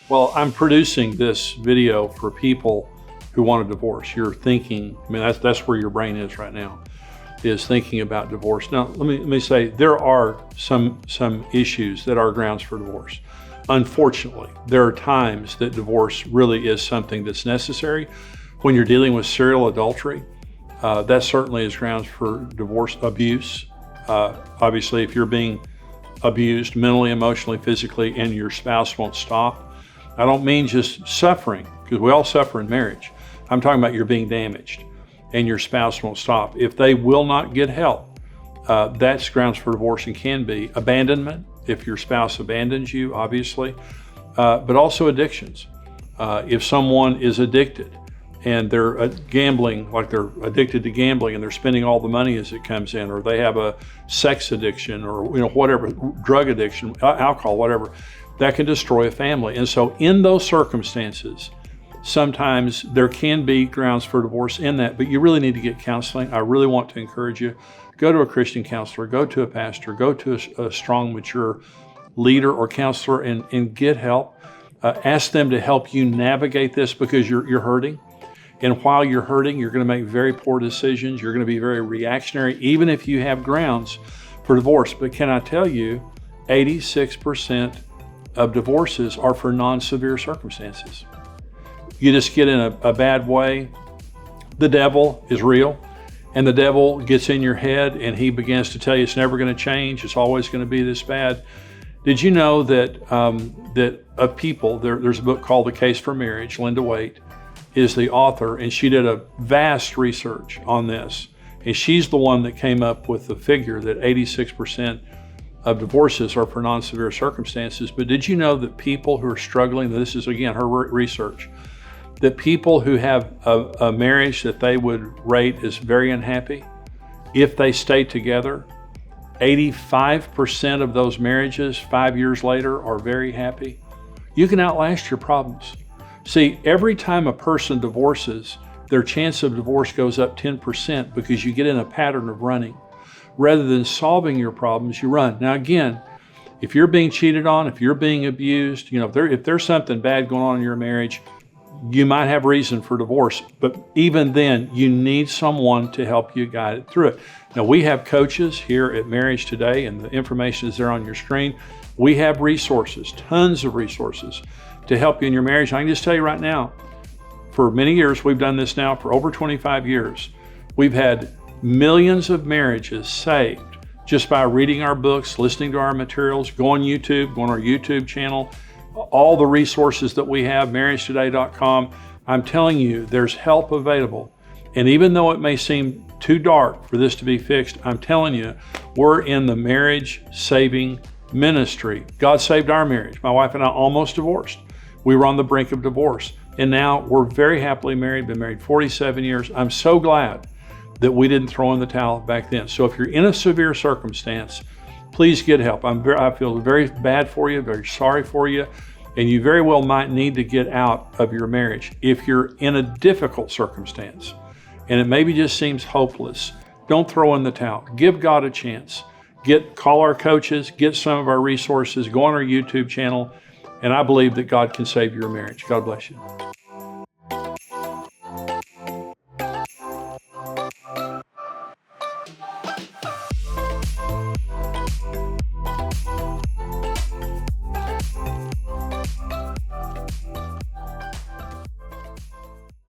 Well, I'm producing this video for people who want a divorce. You're thinking, I mean, that's where your brain is right now, is thinking about divorce. Now, let me say, there are some issues that are grounds for divorce. Unfortunately, there are times that divorce really is something that's necessary. When you're dealing with serial adultery, that certainly is grounds for divorce. Abuse, obviously, if you're being abused mentally, emotionally, physically, and your spouse won't stop. I don't mean just suffering, because we all suffer in marriage. I'm talking about you're being damaged and your spouse won't stop. If they will not get help, that's grounds for divorce, and can be abandonment, if your spouse abandons you, obviously, but also addictions. If someone is addicted and they're gambling, like they're addicted to gambling and they're spending all the money as it comes in, or they have a sex addiction, or whatever, drug addiction, alcohol, whatever, that can destroy a family. And so in those circumstances, sometimes there can be grounds for divorce in that, but you really need to get counseling. I really want to encourage you, go to a Christian counselor, go to a pastor, go to a strong, mature leader or counselor and get help. Ask them to help you navigate this, because you're hurting. And while you're hurting, you're going to make very poor decisions. You're going to be very reactionary, even if you have grounds for divorce. But can I tell you, 86% of divorces are for non-severe circumstances. You just get in a bad way. The devil is real, and the devil gets in your head and he begins to tell you it's never going to change. It's always going to be this bad. Did you know that there's a book called The Case for Marriage. Linda Waite is the author, and she did a vast research on this. And she's the one that came up with the figure that 86% of divorces are for non-severe circumstances. But did you know that people who are struggling, this is again her research, that people who have a marriage that they would rate as very unhappy, if they stay together, 85% of those marriages 5 years later are very happy? You can outlast your problems. See, every time a person divorces, their chance of divorce goes up 10%, because you get in a pattern of running. Rather than solving your problems, you run. Now again, if you're being cheated on, if you're being abused, if there's something bad going on in your marriage, you might have reason for divorce. But even then, you need someone to help you guide it through it. Now, we have coaches here at Marriage Today, and the information is there on your screen. We have resources, tons of resources to help you in your marriage. And I can just tell you right now, for many years, we've done this now for over 25 years. We've had millions of marriages saved just by reading our books, listening to our materials, go on YouTube, go on our YouTube channel, all the resources that we have, marriagetoday.com. I'm telling you, there's help available. And even though it may seem too dark for this to be fixed, I'm telling you, we're in the marriage saving ministry. God saved our marriage. My wife and I almost divorced. We were on the brink of divorce. And now we're very happily married, been married 47 years. I'm so glad that we didn't throw in the towel back then. So if you're in a severe circumstance, please get help. I feel very bad for you, very sorry for you, and you very well might need to get out of your marriage. If you're in a difficult circumstance and it maybe just seems hopeless, don't throw in the towel. Give God a chance. Call our coaches, get some of our resources, go on our YouTube channel, and I believe that God can save your marriage. God bless you.